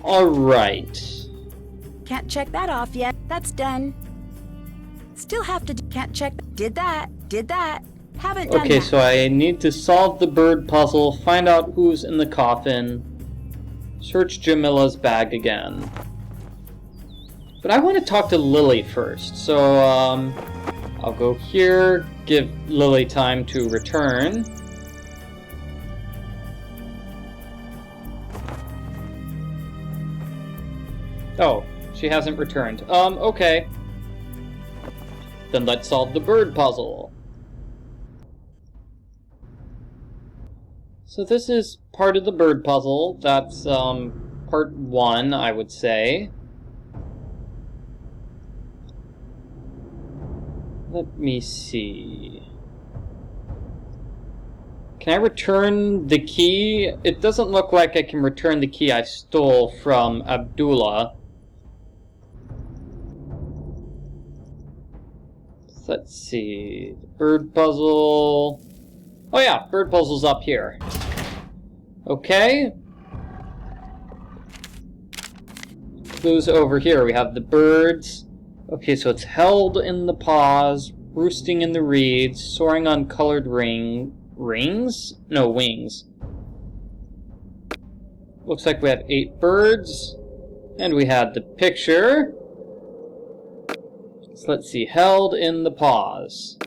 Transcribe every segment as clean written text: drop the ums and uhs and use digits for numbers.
Alright. Can't check that off yet. That's done. Still have to can't check. Did that. Haven't done that. Okay, so I need to solve the bird puzzle, find out who's in the coffin, search Jamila's bag again. But I want to talk to Lily first, so I'll go here, give Lily time to return. Oh, she hasn't returned. Okay. Then let's solve the bird puzzle. So this is part of the bird puzzle. That's part 1, I would say. Let me see. Can I return the key? It doesn't look like I can return the key I stole from Abdullah. Let's see. Bird puzzle. Oh yeah, bird puzzle's up here. Okay. Clues over here. We have the birds. Okay, so it's held in the paws, roosting in the reeds, soaring on colored rings? No, wings. Looks like we have 8 birds. And we had the picture. So let's see. Held in the paws.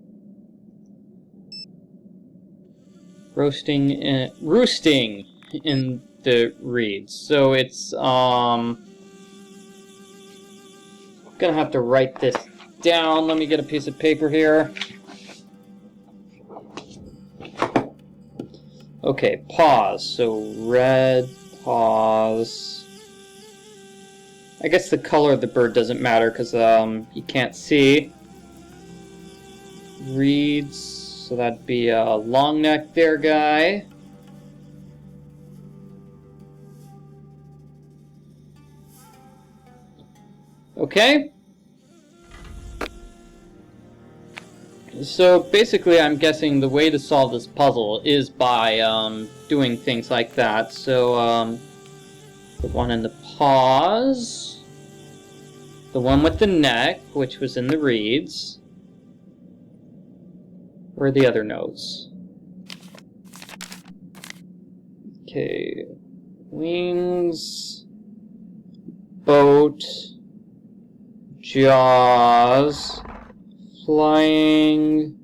Roosting in the reeds. So it's gonna have to write this down. Let me get a piece of paper here. Okay, paws. So red paws. I guess the color of the bird doesn't matter because you can't see. Reeds. So that'd be a long neck there guy. Okay. So basically I'm guessing the way to solve this puzzle is by doing things like that. So the one in the paws, the one with the neck, which was in the reeds. Where are the other notes? Okay. Wings. Boat. Jaws. Flying.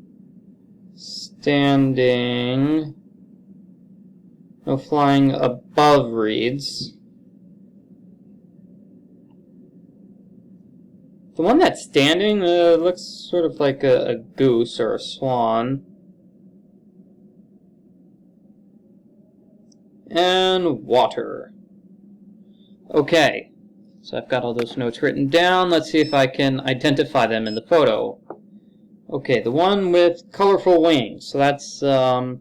Standing. No, flying above reeds. The one that's standing looks sort of like a goose or a swan. And water. Okay, so I've got all those notes written down. Let's see if I can identify them in the photo. Okay, the one with colorful wings. So that's a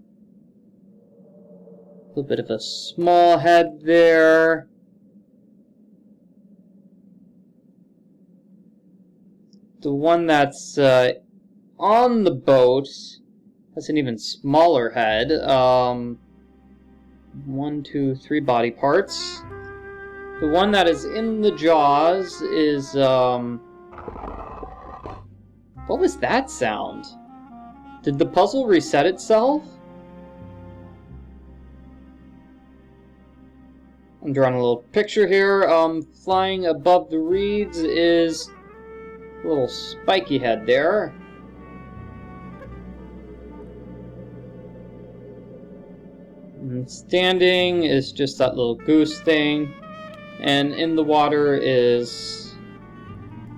little bit of a small head there. The one that's on the boat has an even smaller head. 1, 2, 3 body parts. The one that is in the jaws is what was that sound? Did the puzzle reset itself? I'm drawing a little picture here. Flying above the reeds is a little spiky head there. And standing is just that little goose thing. And in the water is,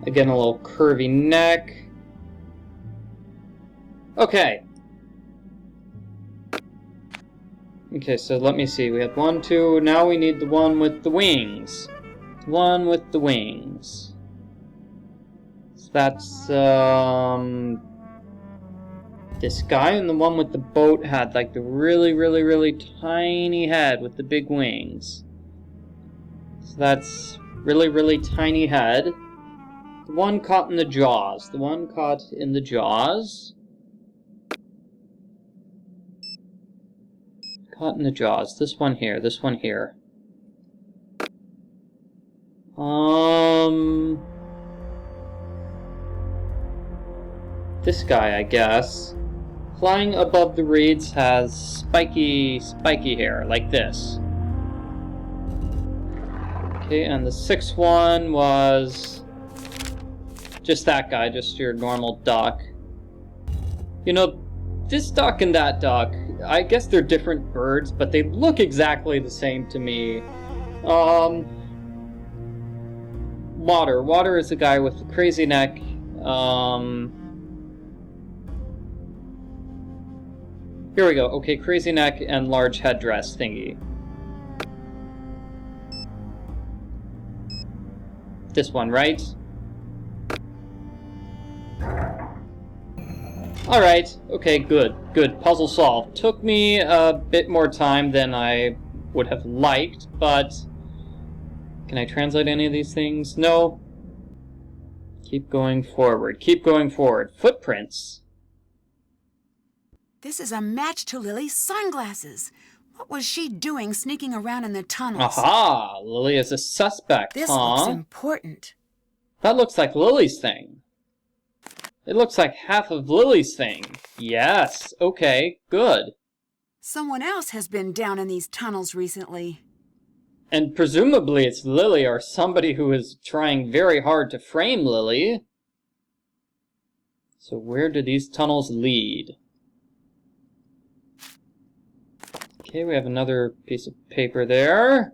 again, a little curvy neck. Okay. Okay, so let me see. We have 1, 2. Now we need the one with the wings. The one with the wings. So that's this guy, and the one with the boat had like the really tiny head with the big wings. So that's really tiny head. The one caught in the jaws. The one caught in the jaws. Caught in the jaws. This one here. This one here. This guy, I guess. Flying above the reeds has spiky hair, like this. Okay, and the sixth one was just that guy, just your normal duck. You know, this duck and that duck, I guess they're different birds, but they look exactly the same to me. Water is the guy with the crazy neck. Here we go. Okay, crazy neck and large headdress thingy. This one, right? Alright, okay, good. Puzzle solved. Took me a bit more time than I would have liked, but... Can I translate any of these things? No. Keep going forward. Footprints. This is a match to Lily's sunglasses. What was she doing sneaking around in the tunnels? Aha! Lily is a suspect, This huh? looks important. That looks like Lily's thing. It looks like half of Lily's thing. Yes, okay, good. Someone else has been down in these tunnels recently. And presumably it's Lily or somebody who is trying very hard to frame Lily. So where do these tunnels lead? Okay, we have another piece of paper there.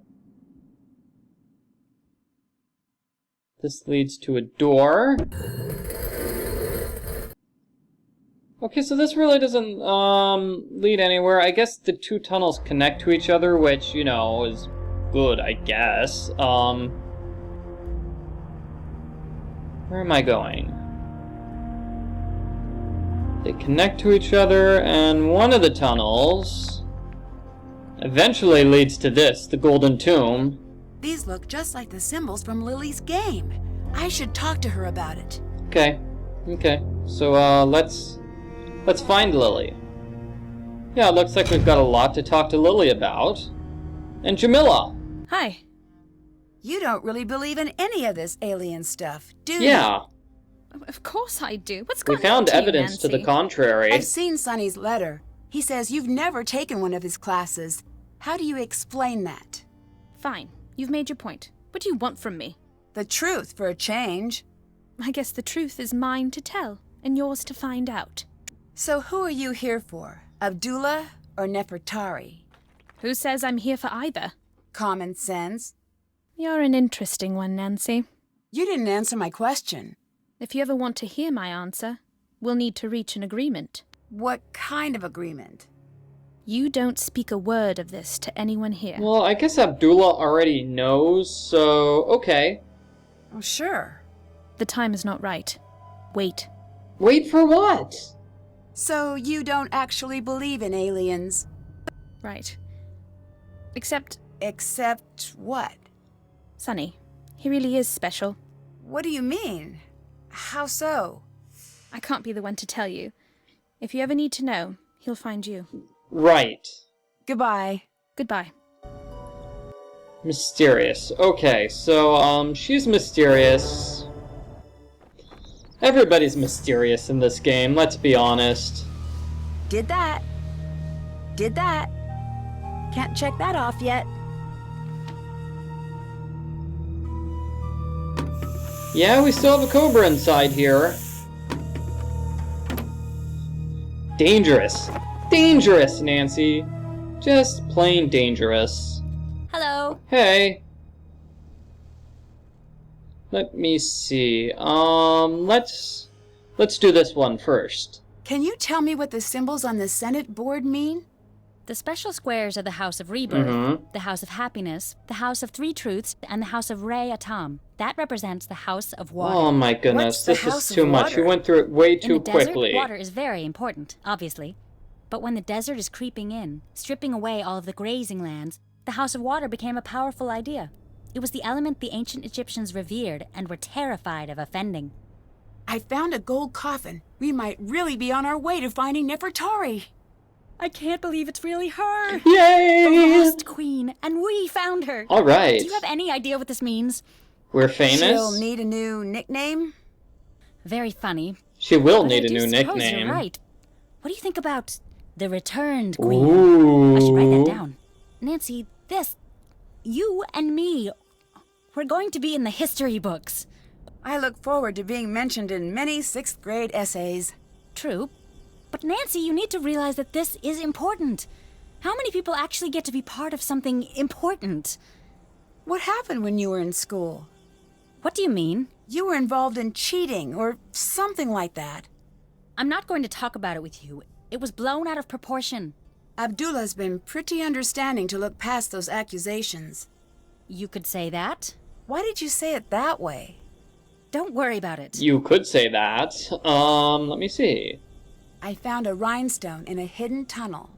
This leads to a door. Okay, so this really doesn't lead anywhere. I guess the two tunnels connect to each other, which, you know, is good, I guess. Where am I going? They connect to each other, and one of the tunnels eventually leads to this, the Golden Tomb. These look just like the symbols from Lily's game. I should talk to her about it. Okay. So, let's find Lily. Yeah, it looks like we've got a lot to talk to Lily about. And Jamila. Hi. You don't really believe in any of this alien stuff, do you? Yeah. Of course I do. What's We going found on to you, evidence to the Nancy? contrary. I've seen Sonny's letter. He says you've never taken one of his classes. How do you explain that? Fine. You've made your point. What do you want from me? The truth, for a change. I guess the truth is mine to tell, and yours to find out. So who are you here for? Abdullah or Nefertari? Who says I'm here for either? Common sense. You're an interesting one, Nancy. You didn't answer my question. If you ever want to hear my answer, we'll need to reach an agreement. What kind of agreement? You don't speak a word of this to anyone here. Well, I guess Abdullah already knows, so okay. Oh, sure. The time is not right. Wait. Wait for what? So you don't actually believe in aliens? Right. Except, Except what? Sonny, he really is special. What do you mean? How so? I can't be the one to tell you. If you ever need to know, he'll find you. Right. Goodbye. Goodbye. Mysterious. Okay, so, she's mysterious. Everybody's mysterious in this game, let's be honest. Did that. Can't check that off yet. Yeah, we still have a cobra inside here. Dangerous. Dangerous, Nancy. Just plain dangerous. Hello. Hey. Let me see. Let's do this one first. Can you tell me what the symbols on the Senate board mean? The special squares are the House of Rebirth, Mm-hmm. the House of Happiness, the House of Three Truths, and the House of Re Atom. That represents the House of Water. Oh my goodness, What's the this House is of too much. Water? You went through it way In too the quickly. desert, water is very important, obviously. But when the desert is creeping in, stripping away all of the grazing lands, the House of Water became a powerful idea. It was the element the ancient Egyptians revered and were terrified of offending. I found a gold coffin. We might really be on our way to finding Nefertari. I can't believe it's really her! Yay! The lost queen, and we found her! All right. Do you have any idea what this means? We're famous? She'll need a new nickname? Very funny. She will But need I a do new suppose nickname. You're right. What do you think about the returned queen? Ooh. I should write that down. Nancy, you and me, we're going to be in the history books. I look forward to being mentioned in many 6th grade essays. True. But Nancy, you need to realize that this is important. How many people actually get to be part of something important? What happened when you were in school? What do you mean? You were involved in cheating or something like that. I'm not going to talk about it with you. It was blown out of proportion. Abdullah's been pretty understanding to look past those accusations. You could say that. Why did you say it that way? Don't worry about it. You could say that. Let me see. I found a rhinestone in a hidden tunnel.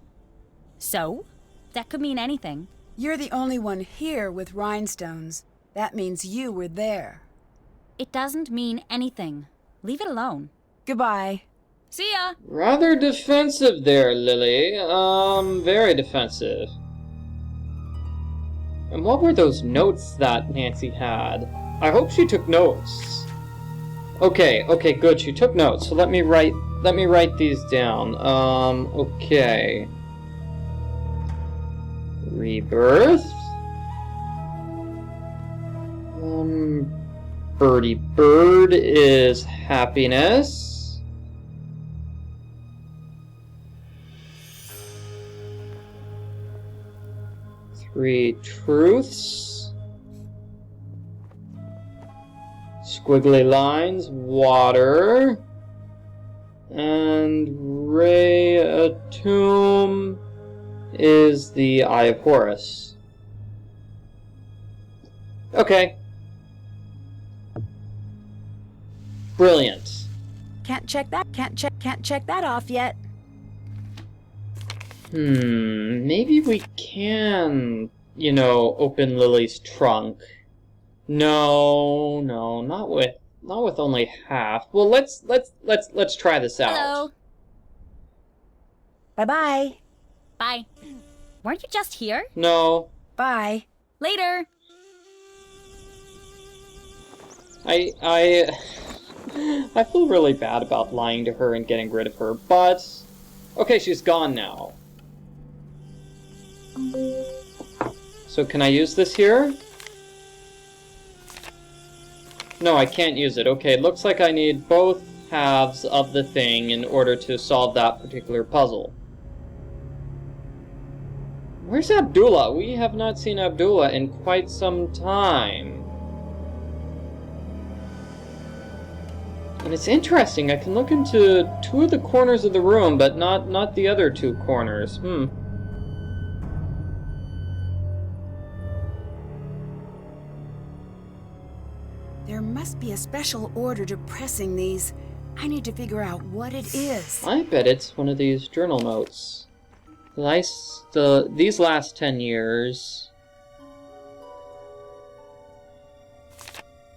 So? That could mean anything. You're the only one here with rhinestones. That means you were there. It doesn't mean anything. Leave it alone. Goodbye. See ya! Rather defensive there, Lily. Very defensive. And what were those notes that Nancy had? I hope she took notes. Okay, good. She took notes. So let me write these down. Okay. Rebirth. Birdie bird is happiness. Three truths. Squiggly lines, water. And Ray Atum is the Eye of Horus. Okay. Brilliant. Can't check that off yet. Maybe we can, open Lily's trunk. No, not with only half. Well, let's try this out. Hello. Bye-bye. Bye. Weren't you just here? No. Bye. Later. I feel really bad about lying to her and getting rid of her, but okay, she's gone now. So can I use this here? No, I can't use it. Okay, it looks like I need both halves of the thing in order to solve that particular puzzle. Where's Abdullah? We have not seen Abdullah in quite some time. And it's interesting, I can look into two of the corners of the room, but not the other two corners. There must be a special order to pressing these. I need to figure out what it is. I bet it's one of these journal notes. These last 10 years...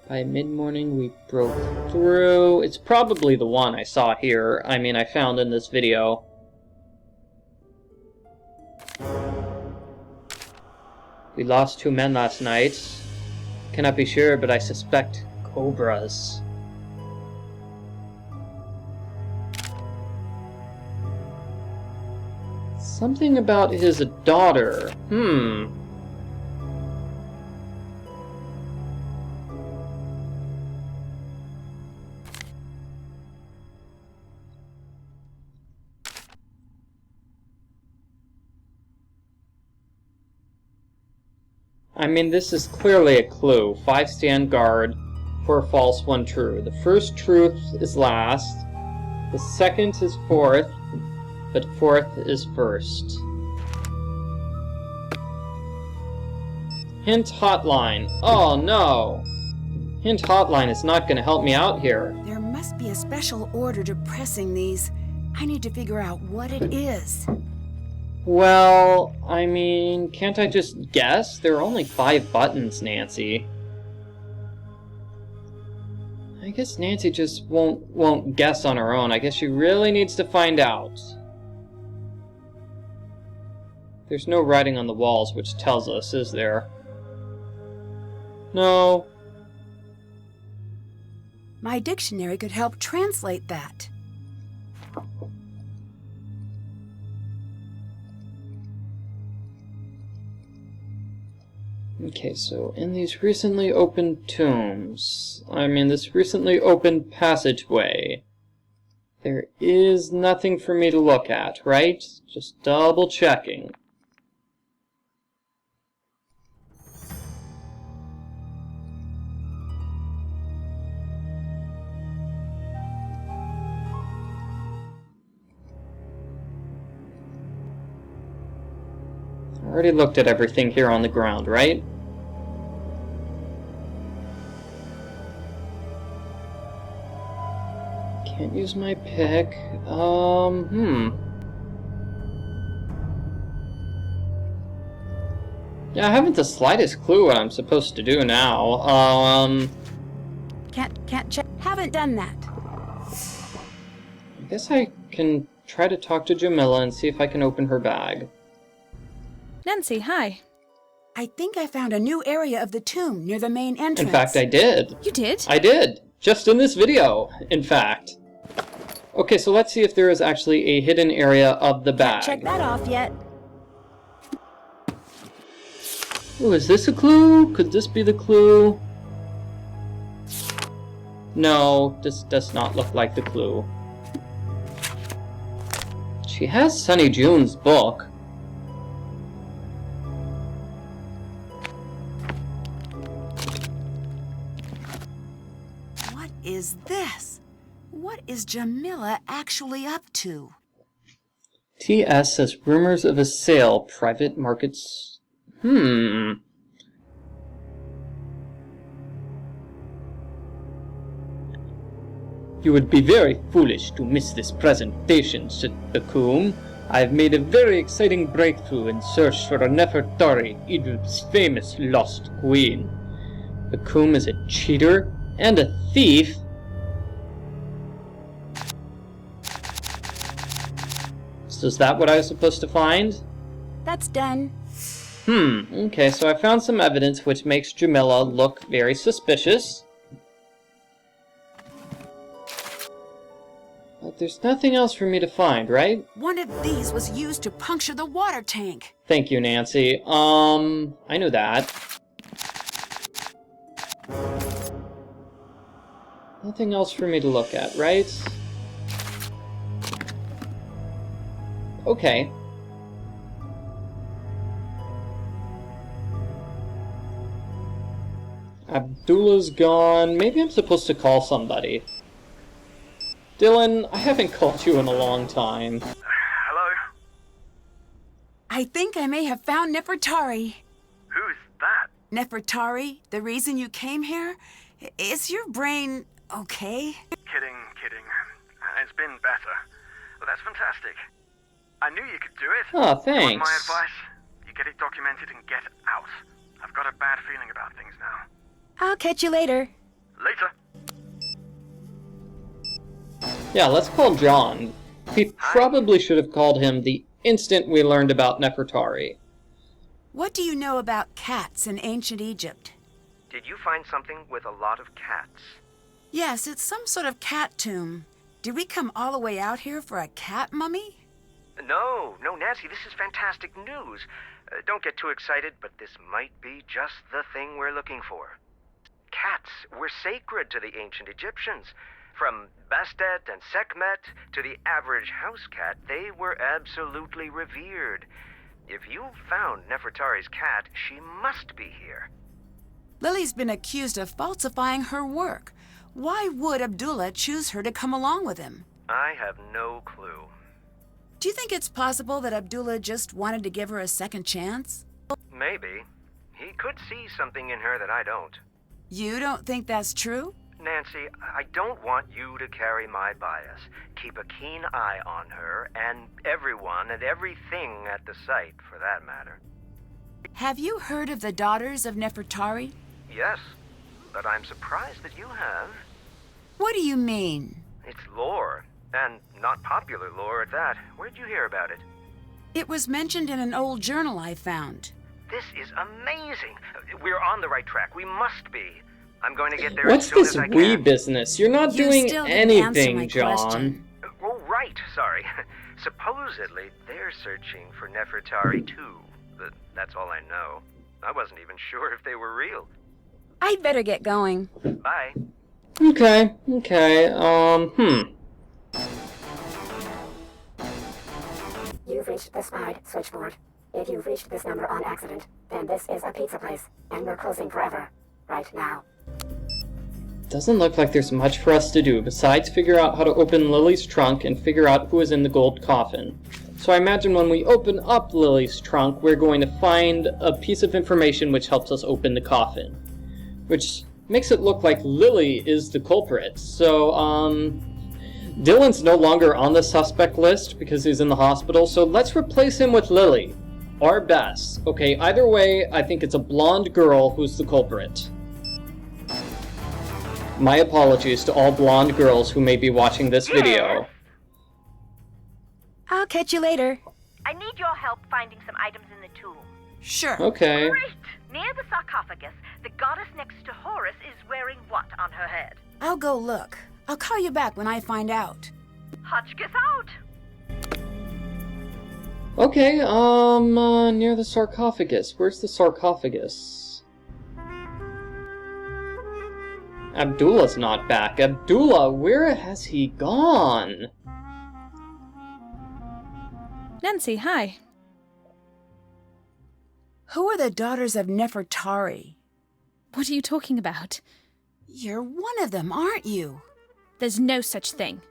By mid-morning, we broke through. It's probably the one I saw here. I found in this video. We lost 2 men last night. Cannot be sure, but I suspect cobras. Something about his daughter. This is clearly a clue. 5 stand guard, 4 false, 1 true. The first truth is last. The second is fourth, but fourth is first. Hint hotline. Oh no! Hint hotline is not going to help me out here. There must be a special order to pressing these. I need to figure out what it is. Well, can't I just guess? There are only 5 buttons, Nancy. I guess Nancy just won't guess on her own. I guess she really needs to find out. There's no writing on the walls which tells us, is there? No. My dictionary could help translate that. Okay, so in these recently opened tombs, this recently opened passageway, there is nothing for me to look at, right? Just double checking. I already looked at everything here on the ground, right? Can't use my pick. Yeah, I haven't the slightest clue what I'm supposed to do now. Can't check. Haven't done that. I guess I can try to talk to Jamila and see if I can open her bag. Nancy, hi. I think I found a new area of the tomb near the main entrance. In fact, I did. You did? I did. Just in this video, in fact. Okay, so let's see if there is actually a hidden area of the bag. Check that off yet. Ooh, is this a clue? Could this be the clue? No, this does not look like the clue. She has Sunny June's book. What is this? What is Jamila actually up to? TS says rumors of a sale, private markets. You would be very foolish to miss this presentation, said Bakum. I have made a very exciting breakthrough in search for Nefertari, Egypt's famous lost queen. Bakum is a cheater and a thief. So is that what I was supposed to find? That's done. Okay, so I found some evidence which makes Jamila look very suspicious. But there's nothing else for me to find, right? One of these was used to puncture the water tank. Thank you, Nancy. I knew that. Nothing else for me to look at, right? Okay. Abdullah's gone. Maybe I'm supposed to call somebody. Dylan, I haven't called you in a long time. Hello? I think I may have found Nefertari. Who's that? Nefertari, the reason you came here? Is your brain okay? Kidding. It's been better. Well, that's fantastic. I knew you could do it. Oh, You want thanks. my advice? You get it documented and get out. I've got a bad feeling about things now. I'll catch you later. Later. Yeah, let's call Jon. We probably should have called him the instant we learned about Nefertari. What do you know about cats in ancient Egypt? Did you find something with a lot of cats? Yes, it's some sort of cat tomb. Did we come all the way out here for a cat mummy? No, Nancy, this is fantastic news. Don't get too excited, but this might be just the thing we're looking for. Cats were sacred to the ancient Egyptians. From Bastet and Sekhmet to the average house cat, they were absolutely revered. If you found Nefertari's cat, she must be here. Lily's been accused of falsifying her work. Why would Abdullah choose her to come along with him? I have no clue. Do you think it's possible that Abdullah just wanted to give her a second chance? Maybe. He could see something in her that I don't. You don't think that's true? Nancy, I don't want you to carry my bias. Keep a keen eye on her, and everyone and everything at the site, for that matter. Have you heard of the Daughters of Nefertari? Yes, but I'm surprised that you have. What do you mean? It's lore, and not popular lore at that. Where'd you hear about it? It was mentioned in an old journal I found. This is amazing. We're on the right track. We must be. I'm going to get there What's as soon this as I we can. business? You're not You doing still didn't answer anything, my John. question. Oh, right, sorry. Supposedly, they're searching for Nefertari too. But that's all I know. I wasn't even sure if they were real. I'd better get going. Bye. Okay. You've reached the spied switchboard. If you've reached this number on accident, then this is a pizza place, and we're closing forever. Right now. Doesn't look like there's much for us to do besides figure out how to open Lily's trunk and figure out who is in the gold coffin. So I imagine when we open up Lily's trunk, we're going to find a piece of information which helps us open the coffin. Which makes it look like Lily is the culprit. So, Dylan's no longer on the suspect list because he's in the hospital, so let's replace him with Lily. Or Bess. Okay, either way, I think it's a blonde girl who's the culprit. My apologies to all blonde girls who may be watching this video. I'll catch you later. I need your help finding some items in the tomb. Sure. Okay. Great! Near the sarcophagus, the goddess next to Horus is wearing what on her head? I'll go look. I'll call you back when I find out. Hotchkiss out! Okay, near the sarcophagus. Where's the sarcophagus? Abdullah's not back. Abdullah, where has he gone? Nancy, hi. Who are the Daughters of Nefertari? What are you talking about? You're one of them, aren't you? There's no such thing.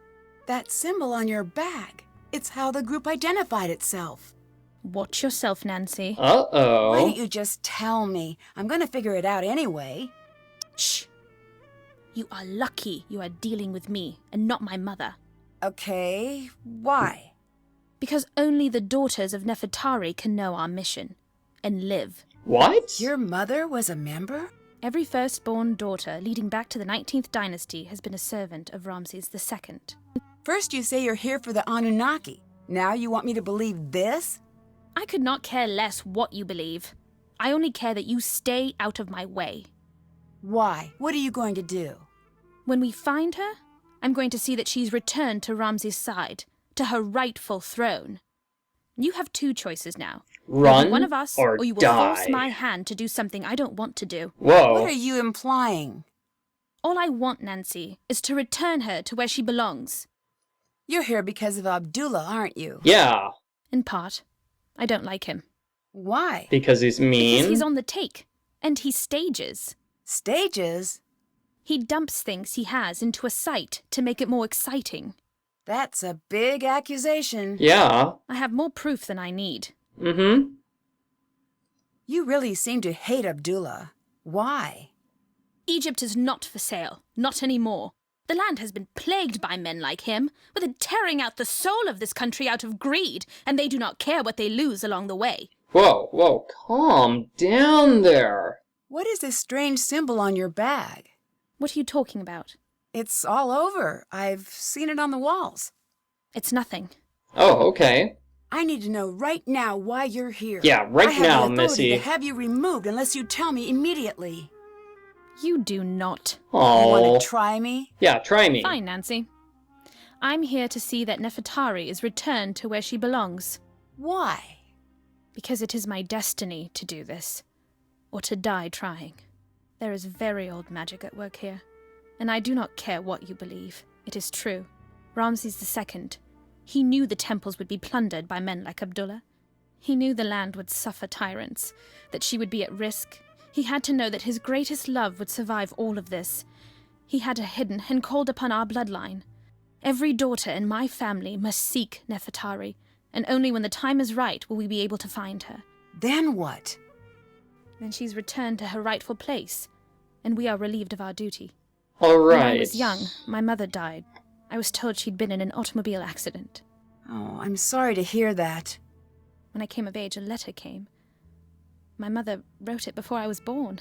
That symbol on your bag. It's how the group identified itself. Watch yourself, Nancy. Why Uh-oh. don't you just tell me? I'm gonna figure it out anyway. Shh. You are lucky you are dealing with me and not my mother. Okay, why? Because only the Daughters of Nefertari can know our mission and live. What? Your mother was a member? Every firstborn daughter leading back to the 19th dynasty has been a servant of Ramses II. First you say you're here for the Anunnaki. Now you want me to believe this? I could not care less what you believe. I only care that you stay out of my way. Why? What are you going to do? When we find her, I'm going to see that she's returned to Ramses' side, to her rightful throne. You have two choices now. Run You'll be one of us, or you will die. force my hand to do something I don't want to do. Whoa. What are you implying? All I want, Nancy, is to return her to where she belongs. You're here because of Abdullah, aren't you? Yeah, In part. I don't like him. Why? because he's mean. Because he's on the take, and he stages. Stages? He dumps things he has into a site to make it more exciting. That's a big accusation. Yeah. I have more proof than I need. Mm-hmm. You really seem to hate Abdullah. Why? Egypt is not for sale, not anymore. The land has been plagued by men like him, with it tearing out the soul of this country out of greed, and they do not care what they lose along the way. Whoa, calm down there. What is this strange symbol on your bag? What are you talking about? It's all over. I've seen it on the walls. It's nothing. Oh, okay. I need to know right now why you're here. Yeah, right I have now, the authority Missy. to have you removed unless you tell me immediately. You do not. You Oh. want to try me? Yeah, try me. Fine, Nancy. I'm here to see that Nefertari is returned to where she belongs. Why? Because it is my destiny to do this, or to die trying. There is very old magic at work here, and I do not care what you believe. It is true. Ramses II, he knew the temples would be plundered by men like Abdullah. He knew the land would suffer tyrants, that she would be at risk. He had to know that his greatest love would survive all of this. He had a hidden and called upon our bloodline. Every daughter in my family must seek Nefertari, and only when the time is right will we be able to find her. Then what? Then she's returned to her rightful place, and we are relieved of our duty. All right. When I was young, my mother died. I was told she'd been in an automobile accident. Oh, I'm sorry to hear that. When I came of age, a letter came. My mother wrote it before I was born.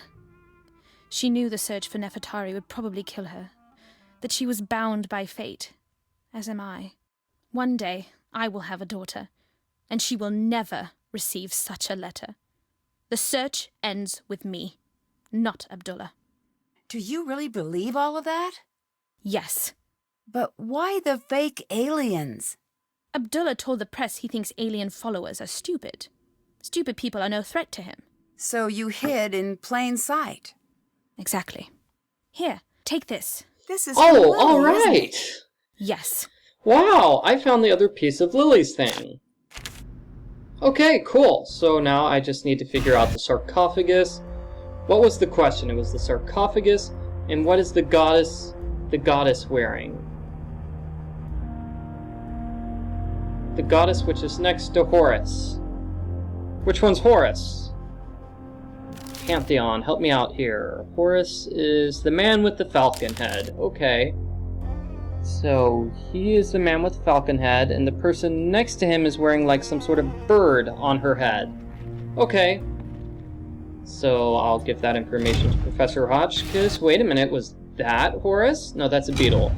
She knew the search for Nefertari would probably kill her, that she was bound by fate, as am I. One day, I will have a daughter, and she will never receive such a letter. The search ends with me, not Abdullah. Do you really believe all of that? Yes. But why the fake aliens? Abdullah told the press he thinks alien followers are stupid. Stupid people are no threat to him. So you hid in plain sight. Exactly. Here, take this. This is Oh, for Lily, all isn't right. it? Yes. Wow, I found the other piece of Lily's thing. Okay, cool. So now I just need to figure out the sarcophagus. What was the question? It was the sarcophagus, and what is the goddess wearing? The goddess which is next to Horus. Which one's Horus? Pantheon, help me out here. Horus is the man with the falcon head. Okay. So, he is the man with the falcon head, and the person next to him is wearing like some sort of bird on her head. Okay. So, I'll give that information to Professor Hotchkiss. Wait a minute, was that Horus? No, that's a beetle.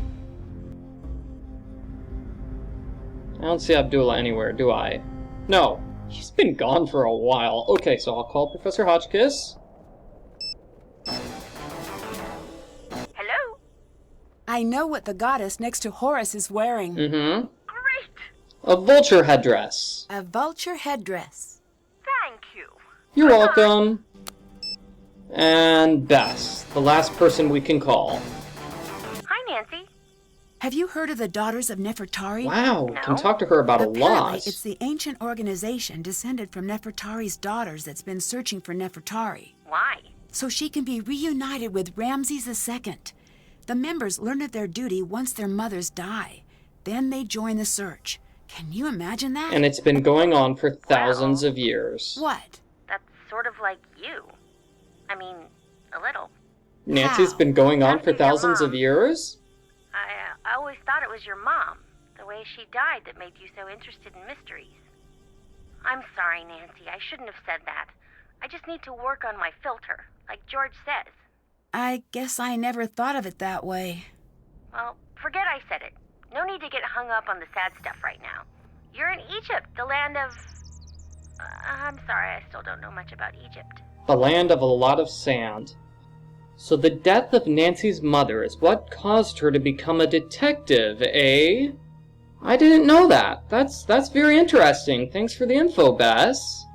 I don't see Abdullah anywhere, do I? No. He's been gone for a while. Okay, so I'll call Professor Hotchkiss. Hello? I know what the goddess next to Horus is wearing. Mm-hmm. Great. A vulture headdress. A vulture headdress. Thank you. You're welcome. And Bess, the last person we can call. Hi, Nancy. Have you heard of the Daughters of Nefertari? Wow, No. can talk to her about a Apparently, lot. it's the ancient organization descended from Nefertari's daughters that's been searching for Nefertari, Why? so she can be reunited with Ramses II. The members learn of their duty once their mothers die. Then they join the search. Can you imagine that? And it's been going on for thousands of years. What? That's sort of like you. I mean, a little. Nancy's How? been going on for Nancy's your thousands of mom. years? I always thought it was your mom, the way she died, that made you so interested in mysteries. I'm sorry, Nancy. I shouldn't have said that. I just need to work on my filter, like George says. I guess I never thought of it that way. Well, forget I said it. No need to get hung up on the sad stuff right now. You're in Egypt, the land of... I'm sorry, I still don't know much about Egypt. The land of a lot of sand. So the death of Nancy's mother is what caused her to become a detective, eh? I didn't know that. That's very interesting. Thanks for the info, Bess.